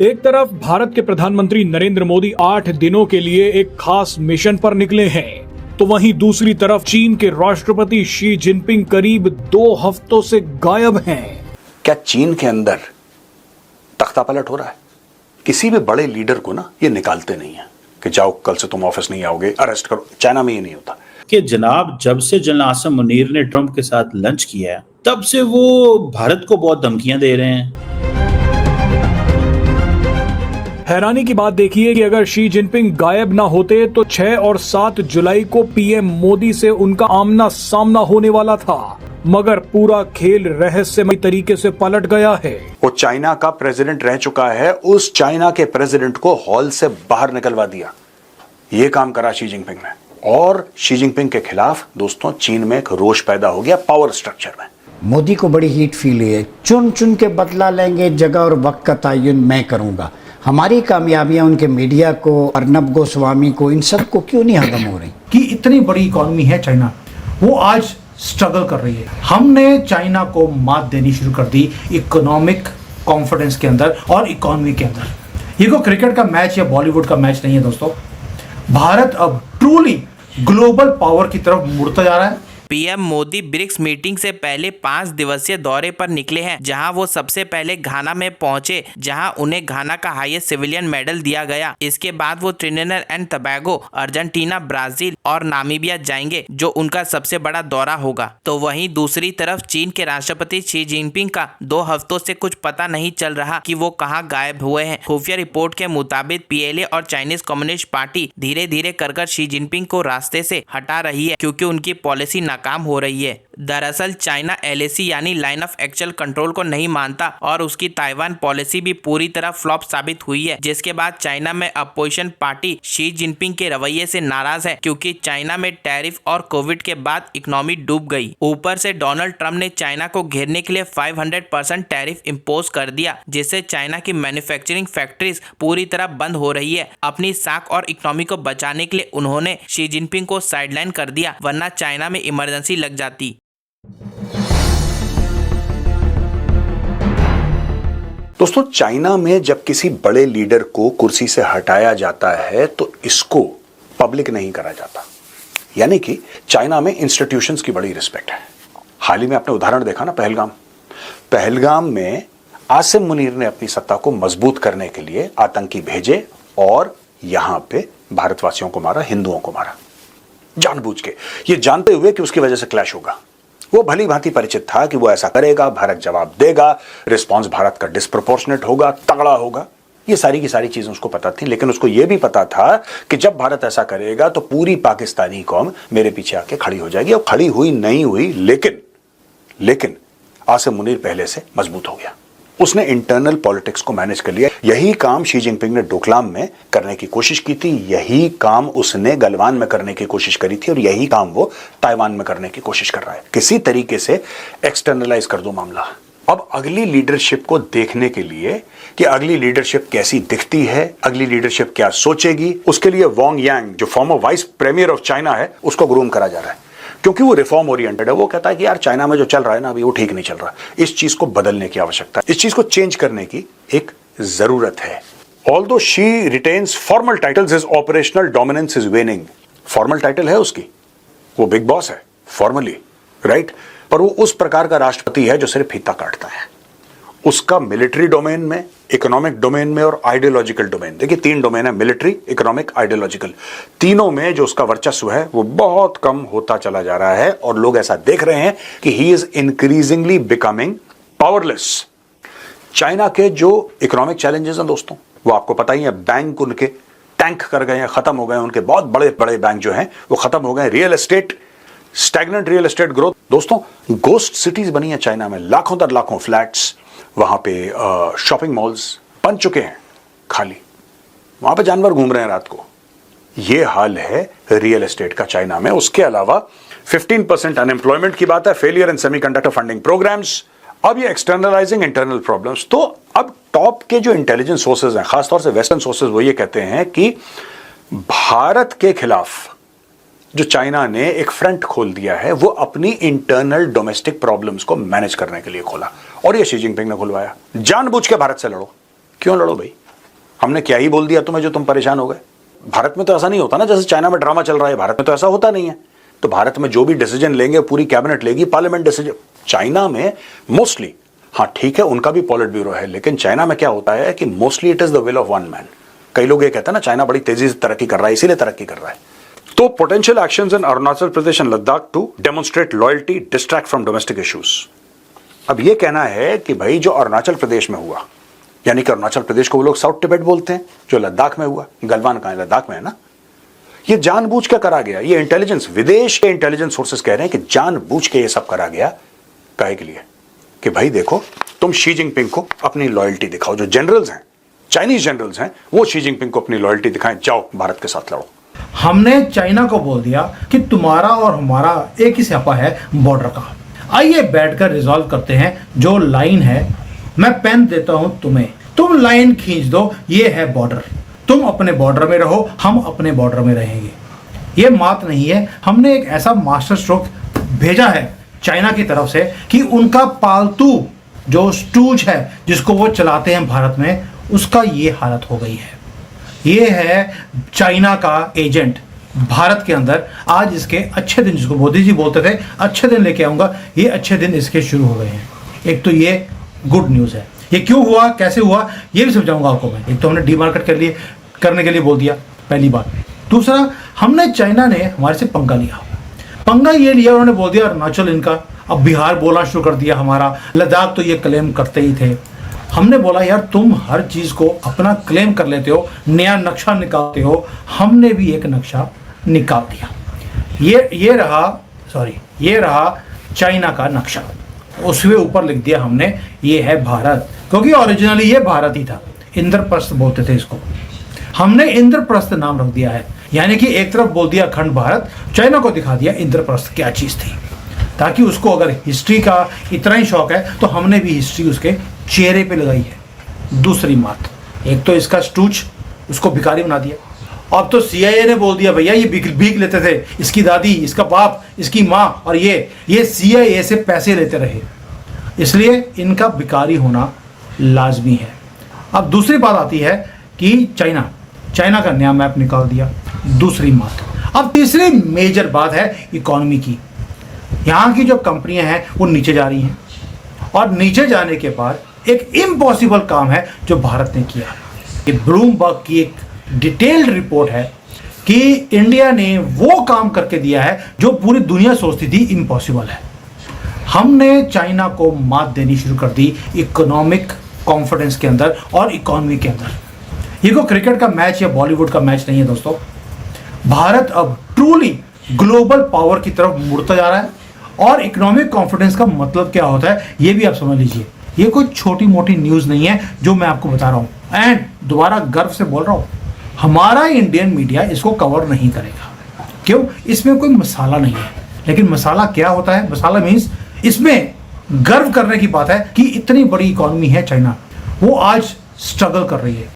एक तरफ भारत के प्रधानमंत्री नरेंद्र मोदी 8 दिनों के लिए एक खास मिशन पर निकले हैं, तो वहीं दूसरी तरफ चीन के राष्ट्रपति शी जिनपिंग करीब 2 हफ्तों से गायब हैं। क्या चीन के अंदर तख्ता पलट हो रहा है? किसी भी बड़े लीडर को ना ये निकालते नहीं है कि जाओ कल से तुम ऑफिस नहीं आओगे, अरेस्ट करो। चाइना में ये नहीं होता कि जनाब जब से जनरल आसिम मुनीर ने ट्रंप के साथ लंच किया है तब से वो भारत को बहुत धमकियां दे रहे हैं। हैरानी की बात देखिए कि अगर शी जिनपिंग गायब ना होते तो 6 और 7 जुलाई को पीएम मोदी से उनका आमना सामना होने वाला था, मगर पूरा खेल रहस्यमय तरीके से पलट गया है। वो चाइना का प्रेसिडेंट रह चुका है, उस चाइना के प्रेसिडेंट को हॉल से बाहर निकलवा दिया। ये काम करा शी जिनपिंग ने, और शी जिनपिंग के खिलाफ दोस्तों चीन में एक रोष पैदा हो गया पावर स्ट्रक्चर में। मोदी को बड़ी हीट फील हुई है, चुन चुन के बदला लेंगे, जगह और वक्त का तयन मैं करूंगा। हमारी कामयाबियां उनके मीडिया को, अर्नब गोस्वामी को, इन सब को क्यों नहीं हजम हो रही? कि इतनी बड़ी इकोनॉमी है चाइना, वो आज स्ट्रगल कर रही है। हमने चाइना को मात देनी शुरू कर दी इकोनॉमिक कॉन्फिडेंस के अंदर और इकोनॉमी के अंदर। ये कोई क्रिकेट का मैच या बॉलीवुड का मैच नहीं है दोस्तों। भारत अब ट्रूली ग्लोबल पावर की तरफ मुड़ता जा रहा है। पीएम मोदी ब्रिक्स मीटिंग से पहले 5 दिवसीय दौरे पर निकले हैं, जहां वो सबसे पहले घाना में पहुंचे, जहां उन्हें घाना का हाईएस्ट सिविलियन मेडल दिया गया। इसके बाद वो Trinidad and Tobago, Argentina, Brazil और नामीबिया जाएंगे, जो उनका सबसे बड़ा दौरा होगा। तो वहीं दूसरी तरफ चीन के राष्ट्रपति शी जिनपिंग का 2 हफ्तों से कुछ पता नहीं चल रहा कि वो कहां गायब हुए हैं। खुफिया रिपोर्ट के मुताबिक पीएलए और चाइनीज कम्युनिस्ट पार्टी धीरे धीरे कर शी जिनपिंग को रास्ते से हटा रही है, क्योंकि उनकी पॉलिसी नाकाम हो रही है। दरअसल चाइना एलएसी यानी लाइन ऑफ एक्चुअल कंट्रोल को नहीं मानता और उसकी ताइवान पॉलिसी भी पूरी तरह फ्लॉप साबित हुई है, जिसके बाद चाइना में अपोजिशन पार्टी शी जिनपिंग के रवैये से नाराज है, क्योंकि चाइना में टैरिफ और कोविड के बाद इकोनॉमी डूब गई। ऊपर से डोनाल्ड ट्रंप ने चाइना को घेरने के लिए 500% टैरिफ इम्पोज कर दिया, जिससे चाइना की मैन्युफैक्चरिंग फैक्ट्रीज पूरी तरह बंद हो रही है। अपनी साख और इकोनॉमी को बचाने के लिए उन्होंने शी जिनपिंग को साइडलाइन कर दिया, वरना चाइना में इमरजेंसी लग जाती। दोस्तों चाइना में जब किसी बड़े लीडर को कुर्सी से हटाया जाता है तो इसको पब्लिक नहीं करा जाता, यानी कि चाइना में इंस्टीट्यूशंस की बड़ी रिस्पेक्ट है। हाल ही में आपने उदाहरण देखा ना, पहलगाम में आसिम मुनीर ने अपनी सत्ता को मजबूत करने के लिए आतंकी भेजे और यहां पे भारतवासियों को मारा, हिंदुओं को मारा, जानबूझ के, ये जानते हुए कि उसकी वजह से क्लैश होगा। वो भली भांति परिचित था कि वो ऐसा करेगा, भारत जवाब देगा, रिस्पांस भारत का डिस्प्रोपोर्शनेट होगा, तगड़ा होगा। ये सारी की सारी चीजें उसको पता थी, लेकिन उसको ये भी पता था कि जब भारत ऐसा करेगा तो पूरी पाकिस्तानी कौम मेरे पीछे आके खड़ी हो जाएगी। और खड़ी हुई नहीं हुई, लेकिन आसिम मुनीर पहले से मजबूत हो गया। उसने इंटरनल पॉलिटिक्स को मैनेज कर लिया। यही काम शी जिनपिंग ने डोकलाम में करने की कोशिश की थी, यही काम उसने गलवान में करने की कोशिश करी थी, और यही काम वो ताइवान में करने की कोशिश कर रहा है। किसी तरीके से एक्सटर्नलाइज कर दो मामला। अब अगली लीडरशिप को देखने के लिए कि अगली लीडरशिप कैसी दिखती है, अगली लीडरशिप क्या सोचेगी, उसके लिए वांग यांग जो farmer vice premier of China है उसको ग्रूम करा जा रहा है, क्योंकि वो रिफॉर्म ओरिएंटेड है। वो कहता है कि यार चाइना में जो चल रहा है ना अभी वो ठीक नहीं चल रहा, इस चीज को बदलने की आवश्यकता है, इस चीज को चेंज करने की एक जरूरत है। Although she retains formal titles, his operational dominance is वेनिंग। Formal title है उसकी, वो बिग बॉस है फॉर्मली, राइट, पर वो उस प्रकार का राष्ट्रपति है जो सिर्फ फीता काटता है। उसका मिलिट्री डोमेन में, इकोनॉमिक डोमेन में और आइडियोलॉजिकल डोमेन, देखिए 3 डोमेन है, मिलिट्री, इकोनॉमिक, आइडियोलॉजिकल। तीनों में जो उसका वर्चस्व है वो बहुत कम होता चला जा रहा है, और लोग ऐसा देख रहे हैं कि he is increasingly becoming powerless. China के जो इकोनॉमिक चैलेंजेस हैं दोस्तों, वो आपको पता ही है। बैंक उनके टैंक कर गए हैं, खत्म हो गए हैं, उनके बहुत बड़े बड़े बैंक जो हैं वो खत्म हो गए। Real estate, stagnant real estate growth. दोस्तों गोस्ट सिटीज बनी है चाइना में, लाखों दर लाखों फ्लैट्स, वहां पे शॉपिंग मॉल्स बन चुके हैं खाली, वहां पे जानवर घूम रहे हैं रात को। ये हाल है रियल एस्टेट का चाइना में। उसके अलावा 15% अनएम्प्लॉयमेंट की बात है, failure in semiconductor funding programmes, अब ये एक्सटर्नलाइजिंग इंटरनल प्रॉब्लम्स। तो अब टॉप के जो इंटेलिजेंस सोर्सेज हैं, खासतौर से वेस्टर्न सोर्सेज, वो ये कहते हैं कि भारत के खिलाफ जो चाइना ने एक फ्रंट खोल दिया है वो अपनी इंटरनल डोमेस्टिक प्रॉब्लम्स को मैनेज करने के लिए खोला, और ये शी जिनपिंग ने खुलवाया। जानबूझ के भारत से लड़ो। क्यों लड़ो भाई? हमने क्या ही बोल दिया तुम्हें जो तुम परेशान हो गए? भारत में तो ऐसा नहीं होता ना, जैसे चाइना में ड्रामा चल रहा है, भारत में तो ऐसा होता नहीं है। तो भारत में जो भी डिसीजन लेंगे पूरी कैबिनेट लेगी, पार्लियामेंट डिसीजन। चाइना में मोस्टली, हाँ ठीक है उनका भी पॉलिट ब्यूरो है, लेकिन चाइना में क्या होता है कि mostly it is the will of one man. कई लोग ये कहते हैं ना चाइना बड़ी तेजी से तरक्की कर रहा है, इसीलिए तरक्की कर रहा है। तो potential actions in Arunachal Pradesh and Ladakh to demonstrate loyalty, distract from domestic issues. अब ये कहना है कि भाई जो अरुणाचल प्रदेश में हुआ, यानी कि अरुणाचल प्रदेश को वो लोग साउथ तिब्बत बोलते हैं, जो लद्दाख में हुआ, गलवान कहां है, लद्दाख में है ना, ये जानबूझ के करा गया। ये इंटेलिजेंस, विदेश के इंटेलिजेंस सोर्सेस कह रहे हैं कि जानबूझ के ये सब करा गया। काहे के लिए? कि भाई देखो तुम शी जिनपिंग को अपनी लॉयल्टी दिखाओ। जो जनरल्स हैं, चाइनीज जनरल्स हैं, वो शी जिनपिंग को अपनी लॉयल्टी दिखाएं, जाओ भारत के साथ लड़ो। हमने चाइना को बोल दिया कि तुम्हारा और हमारा एक ही स्यापा है बॉर्डर का। आइए बैठकर रिजॉल्व करते हैं। जो लाइन है मैं पेन देता हूं तुम्हें, तुम लाइन खींच दो, ये है बॉर्डर। तुम अपने बॉर्डर में रहो, हम अपने बॉर्डर में रहेंगे। ये बात नहीं है, हमने एक ऐसा मास्टर स्ट्रोक भेजा है चाइना की तरफ से कि उनका पालतू जो स्टूज है जिसको वो चलाते हैं भारत में, उसका ये हालत हो गई है। ये है चाइना का एजेंट भारत के अंदर। आज इसके अच्छे दिन, जिसको मोदी जी बोलते थे अच्छे दिन लेके आऊंगा, ये अच्छे दिन इसके शुरू हो गए हैं। एक तो ये गुड न्यूज़ है। ये क्यों हुआ, कैसे हुआ, ये भी समझाऊंगा आपको मैं। एक तो हमने डीमार्केट करने के लिए बोल दिया, पहली बात। दूसरा, हमने चाइना ने हमारे से पंगा लिया। पंगा ये लिया, उन्होंने बोल दिया अरुणाचल इनका, अब बिहार बोलना शुरू कर दिया हमारा, लद्दाख तो ये क्लेम करते ही थे। हमने बोला यार तुम हर चीज को अपना क्लेम कर लेते हो, नया नक्शा निकालते हो, हमने भी एक नक्शा निकाल दिया। ये रहा चाइना का नक्शा। उसके ऊपर लिख दिया हमने ये है भारत, क्योंकि ओरिजिनली ये भारत ही था। इंद्रप्रस्थ बोलते थे इसको, हमने इंद्रप्रस्थ नाम रख दिया है। यानी कि एक तरफ बोल दिया अखंड भारत, चाइना को दिखा दिया इंद्रप्रस्थ क्या चीज थी, ताकि उसको अगर हिस्ट्री का इतना ही शौक है तो हमने भी हिस्ट्री उसके चेहरे पे लगाई है। दूसरी बात, एक तो इसका स्टूच, उसको भिखारी बना दिया। अब तो CIA ने बोल दिया भैया ये भीख लेते थे, इसकी दादी, इसका बाप, इसकी माँ, और ये CIA से पैसे लेते रहे, इसलिए इनका भिखारी होना लाजमी है। अब दूसरी बात आती है कि चाइना का नया मैप निकाल दिया। दूसरी बात, अब तीसरी मेजर बात है इकोनॉमी की। यहाँ की जो कंपनियां हैं वो नीचे जा रही हैं, और नीचे जाने के बाद एक इम्पॉसिबल काम है जो भारत ने किया। ये ब्लूमबर्ग की एक डिटेल्ड रिपोर्ट है कि इंडिया ने वो काम करके दिया है जो पूरी दुनिया सोचती थी इम्पॉसिबल है। हमने चाइना को मात देनी शुरू कर दी इकोनॉमिक कॉन्फिडेंस के अंदर और इकोनॉमी के अंदर। ये कोई क्रिकेट का मैच या बॉलीवुड का मैच नहीं है दोस्तों। भारत अब ट्रूली ग्लोबल पावर की तरफ मुड़ता जा रहा है, और इकोनॉमिक कॉन्फिडेंस का मतलब क्या होता है ये भी आप समझ लीजिए। ये कोई छोटी मोटी न्यूज़ नहीं है जो मैं आपको बता रहा हूँ, एंड दोबारा गर्व से बोल रहा हूँ, हमारा इंडियन मीडिया इसको कवर नहीं करेगा। क्यों? इसमें कोई मसाला नहीं है। लेकिन मसाला क्या होता है? मसाला मीन्स इसमें गर्व करने की बात है कि इतनी बड़ी इकोनॉमी है चाइना, वो आज स्ट्रगल कर रही है।